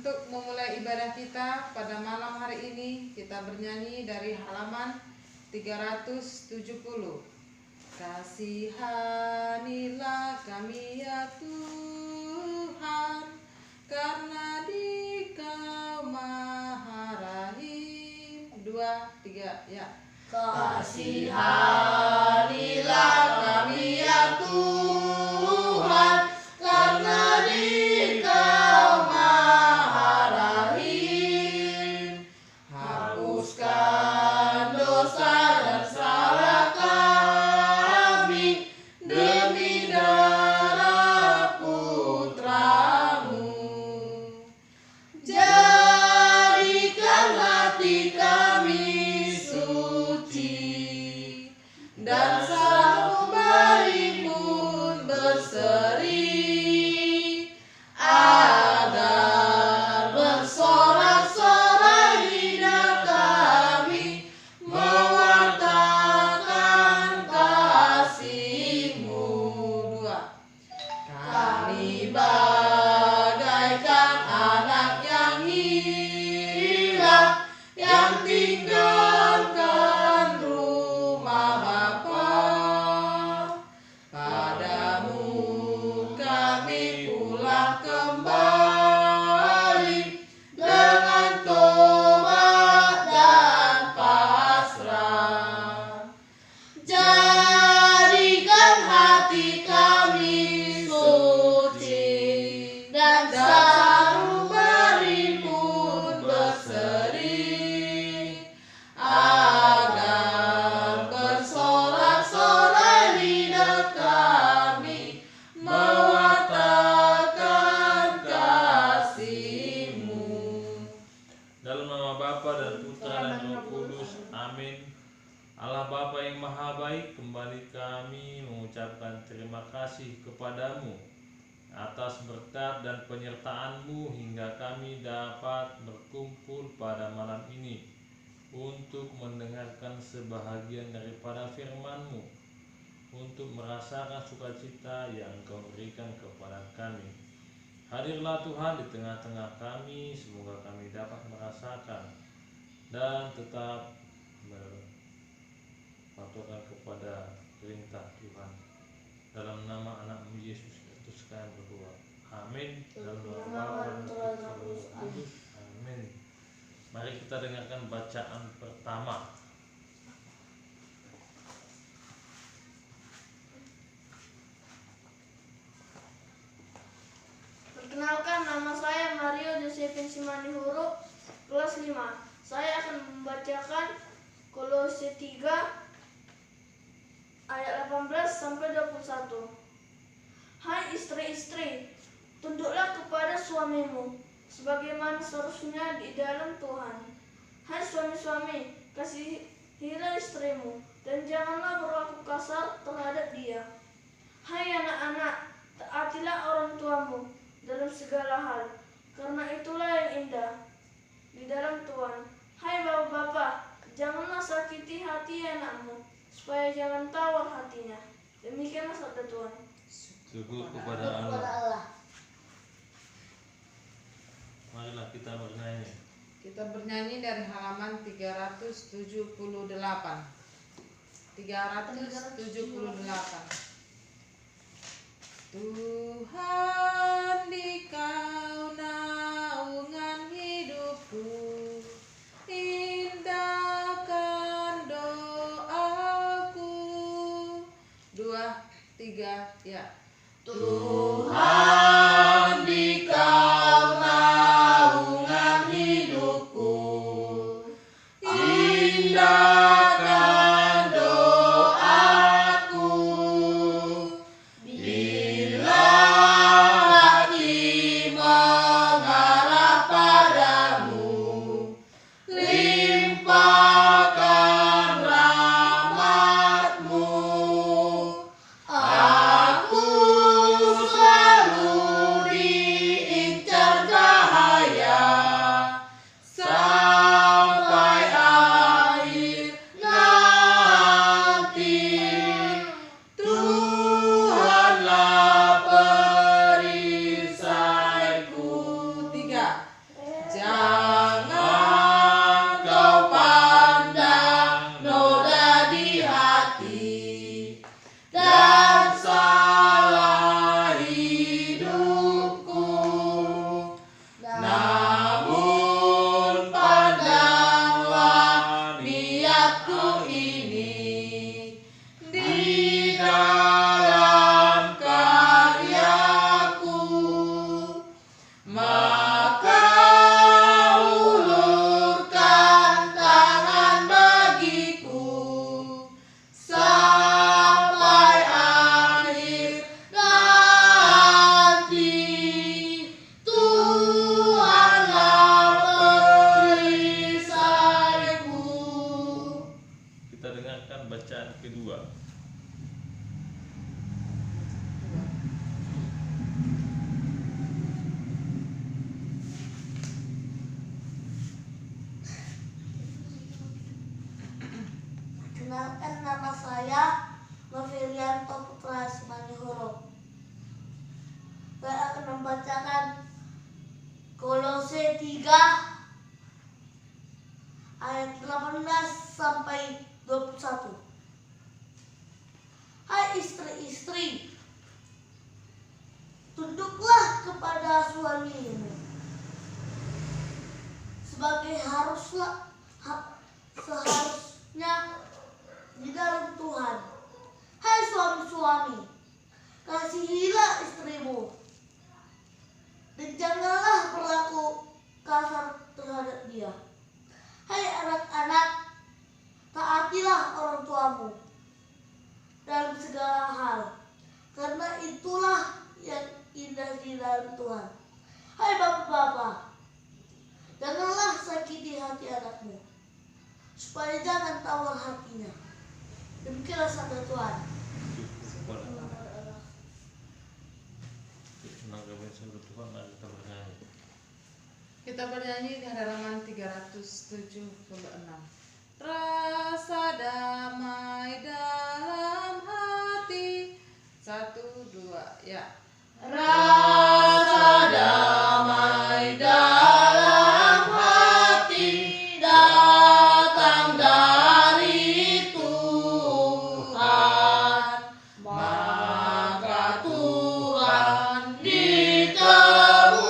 Untuk memulai ibadah kita pada malam hari ini, kita bernyanyi dari halaman 370. Kasihanilah kami ya Tuhan, karena Dikau Maha Rahim. 2, 3, ya. Kasihanilah kami ya Tuhan, karena Dikau Maha Rahim. Hapuskan dosa dan salah kami demi darah Putramu. Jadikan hati kami suci dan sanubari pun berseri, agar bersorak-sorai lidah kami mewartakan kasih-Mu. 2. Kami bagaikan anak yang hilang, yang tinggalkan rumah Bapa. Padamu kami pulang kembali dengan tobat dan pasrah. Jadikan hati kami suci dan sanubari pun berseri, agar bersorak-sorai lidah kami mewartakan kasih-Mu. Dalam nama Bapa dan Putra dan Roh Kudus, amin. Allah Bapa yang Maha Baik, kembali kami mengucapkan terima kasih kepadamu atas berkat dan penyertaan-Mu hingga kami dapat berkumpul pada malam ini untuk mendengarkan sebahagian daripada firman-Mu, untuk merasakan sukacita yang Engkau berikan kepada kami. Hadirlah Tuhan di tengah-tengah kami, semoga kami dapat merasakan dan tetap berpatokan kepada perintah Tuhan. Dalam nama anak-Mu Yesus Kristus kami berdoa. Amin. Dalam nama Bapa dan Putra dan Roh Kudus. Amin. Mari kita dengarkan bacaan pertama. Perkenalkan, nama saya Mario Josephine Simanihuru, kelas 5. Saya akan membacakan Kolose 3 ayat 18 sampai 21. Hai istri-istri, tunduklah kepada suamimu sebagaimana seharusnya di dalam Tuhan. Hai suami-suami, kasihilah istrimu dan janganlah berlaku kasar terhadap dia. Hai anak-anak, taatilah orang tuamu dalam segala hal, karena itulah yang indah di dalam Tuhan. Hai bapak-bapak, janganlah sakiti hati anakmu, supaya jangan tawar hatinya. Demikianlah sabda Tuhan. Syukur kepada Allah. Marilah kita bernyanyi. Kita bernyanyi dari halaman 378. 378. Tuhan, Dikau naungan hidupku, indahkan doaku. 2, 3, ya. Tuhan, Dikau naungan hidupku, indahkan doaku. Bila hati mengarah padamu, limpahkan rahmat-Mu. Aku selalu membacakan Kolose 3 ayat 18 sampai 21. Hai istri-istri, tunduklah kepada suamimu sebagai seharusnya di dalam Tuhan. Hai suami-suami, kasihilah istrimu dan janganlah berlaku kasar terhadap dia. Hai anak-anak, taatilah orang tuamu dalam segala hal, karena itulah yang indah di dalam Tuhan. Hai bapak-bapak, janganlah sakiti hati anakmu, supaya jangan tawar hatinya. Demikianlah sabda Tuhan. Kita bernyanyi di halaman 376. Rasa damai dalam hati. 1, 2, ya. Rasa damai dalam hati datang dari Tuhan, maka Tuhan ditemukan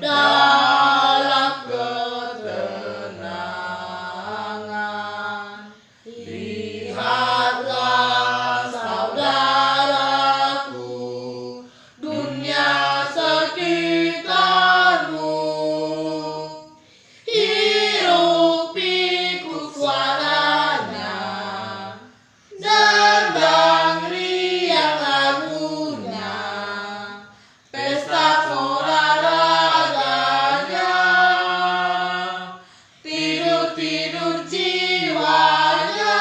dalam ketenangan. Lihatlah saudaraku, dunia sekitarmu, hirup pikul suaranya, dendang riang lagunya, pesta olahraga, tidur-tidur jiwanya,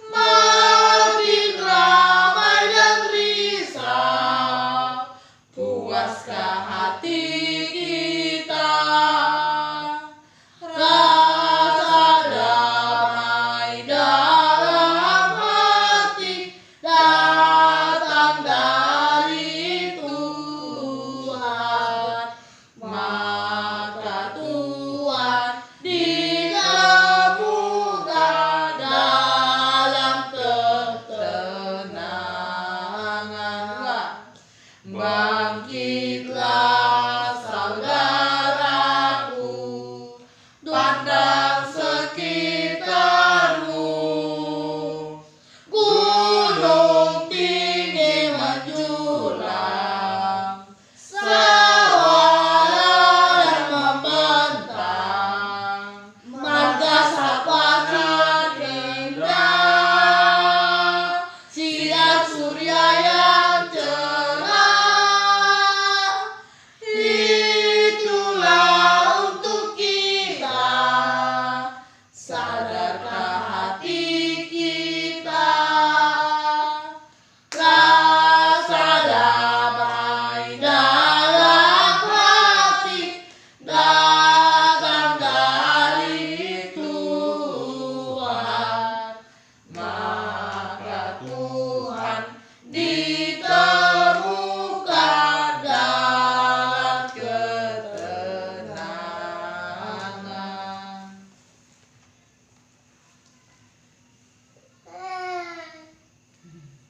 makin ramai dan risau, puaskah hati kita? Rasa damai dalam hati datang dari Tuhan, maka Tuhan ditemukan dalam ketenangan. Bangkitlah saudaraku, pandang sekitarmu, gunung tinggi menjulang, sawah dan membentang, marga sapana indah, sinar surya yang cerah, itulah untuk kita. Sadarkah hati kita? Rasa damai dalam hati datang dari Tuhan, maka Tuhan ditemukan dalam ketenangan.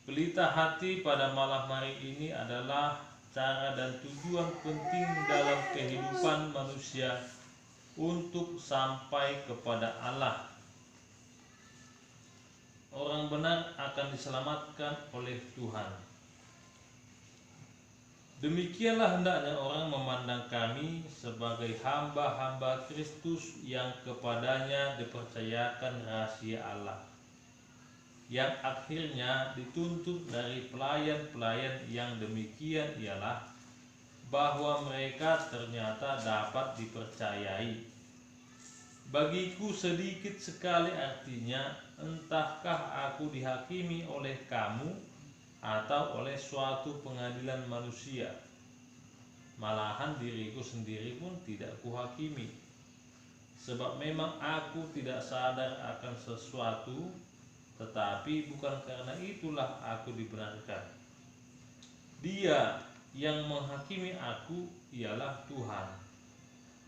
Pelita hati pada malam hari ini adalah cara dan tujuan penting dalam kehidupan manusia untuk sampai kepada Allah. Orang benar akan diselamatkan oleh Tuhan. Demikianlah hendaknya orang memandang kami sebagai hamba-hamba Kristus yang kepadanya dipercayakan rahasia Allah, yang akhirnya dituntut dari pelayan-pelayan yang demikian ialah bahwa mereka ternyata dapat dipercayai. Bagiku sedikit sekali artinya, entahkah aku dihakimi oleh kamu atau oleh suatu pengadilan manusia. Malahan diriku sendiri pun tidak kuhakimi, sebab memang aku tidak sadar akan sesuatu, tetapi bukan karena itulah aku dibenarkan. Dia yang menghakimi aku ialah Tuhan.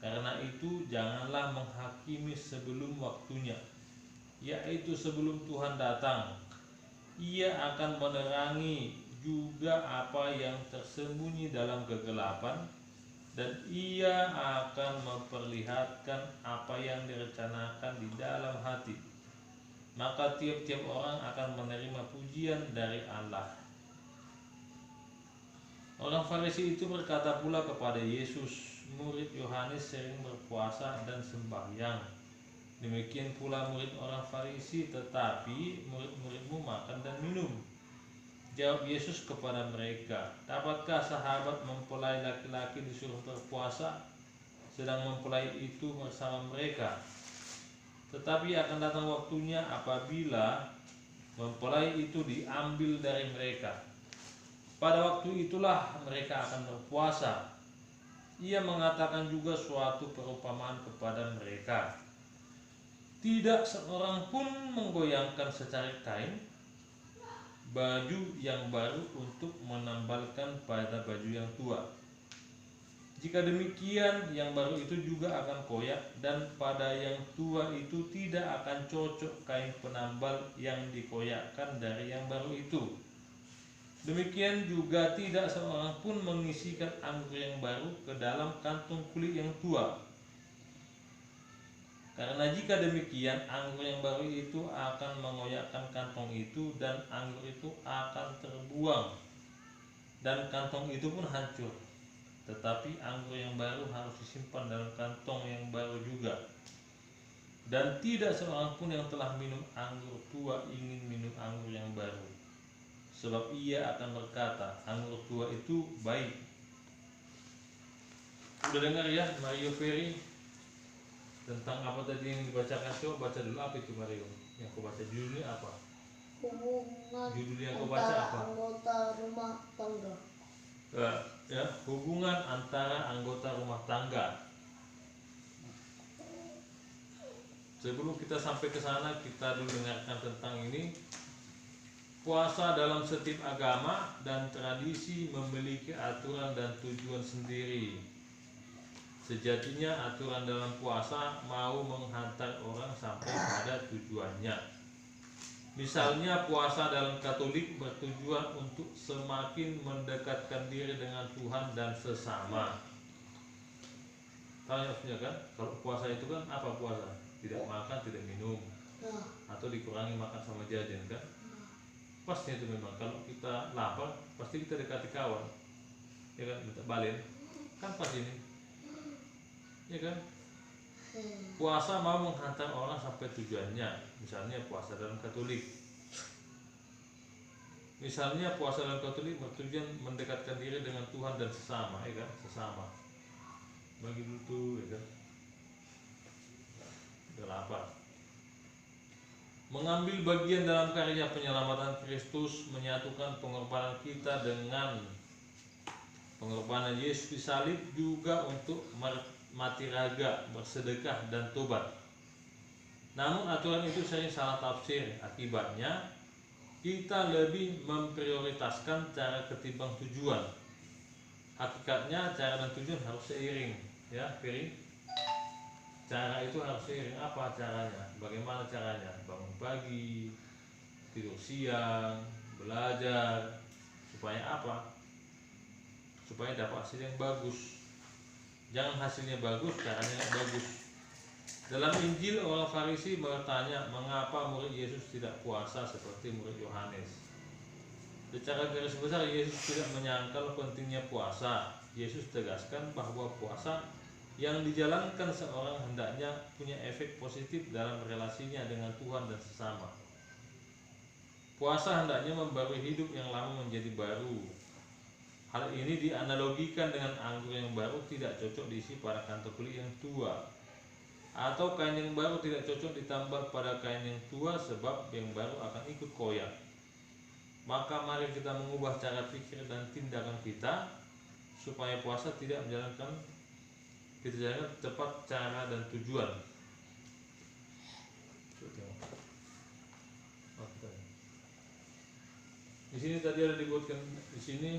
Karena itu janganlah menghakimi sebelum waktunya, yaitu sebelum Tuhan datang. Ia akan menerangi juga apa yang tersembunyi dalam kegelapan, dan ia akan memperlihatkan apa yang direncanakan di dalam hati. Maka tiap-tiap orang akan menerima pujian dari Allah. Orang Farisi itu berkata pula kepada Yesus, murid Yohanes sering berpuasa dan sembahyang. Demikian pula murid orang Farisi, tetapi murid-muridmu makan dan minum. Jawab Yesus kepada mereka, dapatkah sahabat mempelai laki-laki disuruh berpuasa, sedang mempelai itu bersama mereka? Tetapi akan datang waktunya apabila mempelai itu diambil dari mereka. Pada waktu itulah mereka akan berpuasa. Ia mengatakan juga suatu perumpamaan kepada mereka. Tidak seorang pun menggoyangkan secarik kain, baju yang baru untuk menambalkan pada baju yang tua. Jika demikian, yang baru itu juga akan koyak, dan pada yang tua itu tidak akan cocok kain penambal yang dikoyakkan dari yang baru itu. Demikian juga tidak seorang pun mengisikan anggur yang baru ke dalam kantung kulit yang tua. Karena jika demikian, anggur yang baru itu akan mengoyakkan kantong itu, dan anggur itu akan terbuang, dan kantong itu pun hancur. Tetapi anggur yang baru harus disimpan dalam kantong yang baru juga. Dan tidak seorang pun yang telah minum anggur tua ingin minum anggur yang baru, sebab ia akan berkata, anggur tua itu baik. Udah dengar ya Mario Ferry tentang apa tadi yang dibacakan? Coba baca dulu, apa itu Mario? Yang kau baca judulnya apa? Hubungan Judul yang kau baca apa? anggota rumah tangga. Ya, hubungan antara anggota rumah tangga. Sebelum kita sampai ke sana, kita dulu dengarkan tentang ini. Puasa dalam setiap agama dan tradisi memiliki aturan dan tujuan sendiri. Sejatinya aturan dalam puasa mau menghantar orang sampai pada tujuannya. Misalnya puasa dalam Katolik bertujuan untuk semakin mendekatkan diri dengan Tuhan dan sesama. Tahu maksudnya kan? Kalau puasa itu kan apa puasa? Tidak makan, tidak minum, atau dikurangi makan sama jajan kan? Pasnya itu memang kalau kita lapar pasti kita dekati kawan, ya kan, minta balen kan pas ini, ya kan. Puasa mau menghantar orang sampai tujuannya. Misalnya puasa dalam Katolik, bertujuan mendekatkan diri dengan Tuhan dan sesama, ya kan, sesama bagi butuh, ya kan, udah lapar. Mengambil bagian dalam karya penyelamatan Kristus, menyatukan pengorbanan kita dengan pengorbanan Yesus di salib, juga untuk mati raga, bersedekah dan tobat. Namun aturan itu sering salah tafsir. Akibatnya kita lebih memprioritaskan cara ketimbang tujuan. Hakikatnya cara dan tujuan harus seiring, ya, Ferry. Cara itu harus seiring. Apa caranya? Bagaimana caranya? Bangun pagi, tidur siang, belajar. Supaya apa? Supaya dapat hasil yang bagus. Jangan hasilnya bagus, caranya yang bagus. Dalam Injil, orang Farisi bertanya mengapa murid Yesus tidak puasa seperti murid Yohanes. Secara garis besar Yesus tidak menyangkal pentingnya puasa. Yesus tegaskan bahwa puasa yang dijalankan seorang hendaknya punya efek positif dalam relasinya dengan Tuhan dan sesama. Puasa hendaknya membarui hidup yang lama menjadi baru. Hal ini dianalogikan dengan anggur yang baru tidak cocok diisi pada kantong kulit yang tua, atau kain yang baru tidak cocok ditambal pada kain yang tua, sebab yang baru akan ikut koyak. Maka mari kita mengubah cara pikir dan tindakan kita supaya puasa tidak menjalankan tepat cara dan tujuan. Di sini tadi ada dibuatkan di sini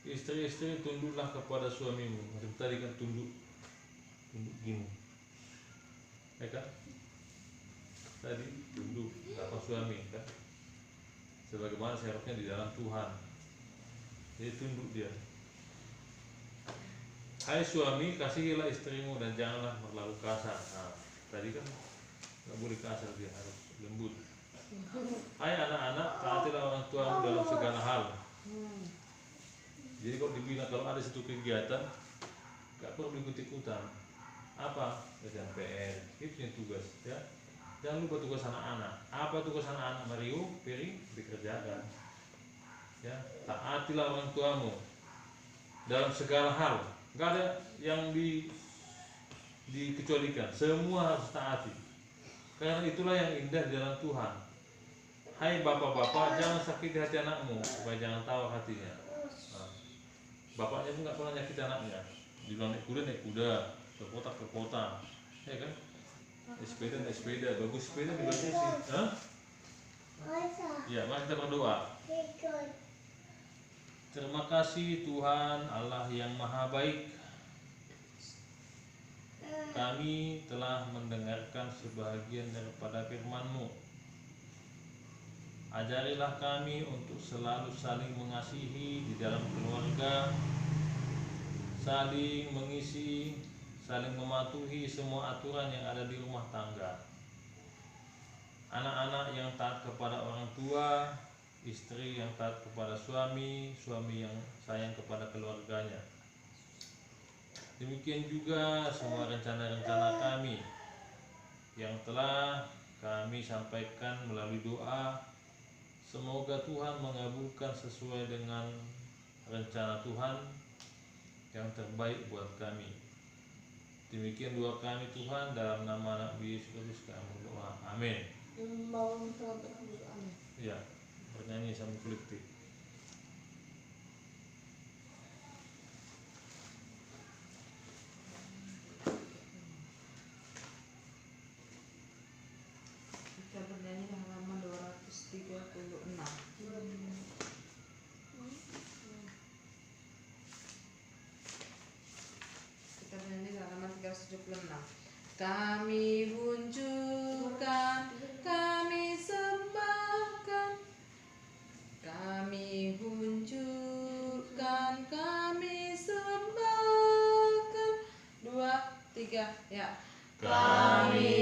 Istri-istri tunduklah kepada suamimu. Macam tadi kan tunduk gini, ya kan? Tadi tunduk sama suami kan? Sebagaimana seharusnya di dalam Tuhan. Jadi tunduk dia. Hai suami, kasihilah istrimu dan janganlah terlalu kasar. Nah, tadi kan nggak boleh kasar, dia harus lembut. Hai anak-anak, taatilah orang tuamu dalam segala hal. Jadi kalau ada satu kegiatan, nggak perlu ikut-ikutan. Apa? Kerjaan PR, itu punya tugas, ya. Jangan lupa tugas anak-anak. Apa tugas anak-anak? Mario, piring dikerjakan. Ya, taatilah orang tuamu dalam segala hal. Nggak ada yang dikecualikan. Semua harus taati. Karena itulah yang indah di dalam Tuhan. Hai bapak-bapak, jangan sakiti hati anakmu supaya jangan tahu hatinya. Nah, bapaknya pun nggak pernah nyakiti anaknya. Dibilang naik kuda, ke kota, ya kan? Naik sepeda, bagus sepeda dibaca sih. Hah? Ya, mari kita berdoa. Terima kasih Tuhan Allah yang Maha Baik. Kami telah mendengarkan sebahagian daripada firman-Mu. Ajarilah kami untuk selalu saling mengasihi di dalam keluarga, saling mengisi, saling mematuhi semua aturan yang ada di rumah tangga. Anak-anak yang taat kepada orang tua, istri yang taat kepada suami, suami yang sayang kepada keluarganya. Demikian juga semua rencana-rencana kami yang telah kami sampaikan melalui doa. Semoga Tuhan mengabulkan sesuai dengan rencana Tuhan yang terbaik buat kami. Demikian doa kami Tuhan, dalam nama anak Yesus Kristus kami berdoa. Amin. Ya, bernyanyi sama kolektif. Kita bernyanyi di halaman 236. Kita bernyanyi di halaman 376. Kami hunjurkan, kami sembahkan, kami hunjurkan, kami sembahkan. 2, 3, ya. Kami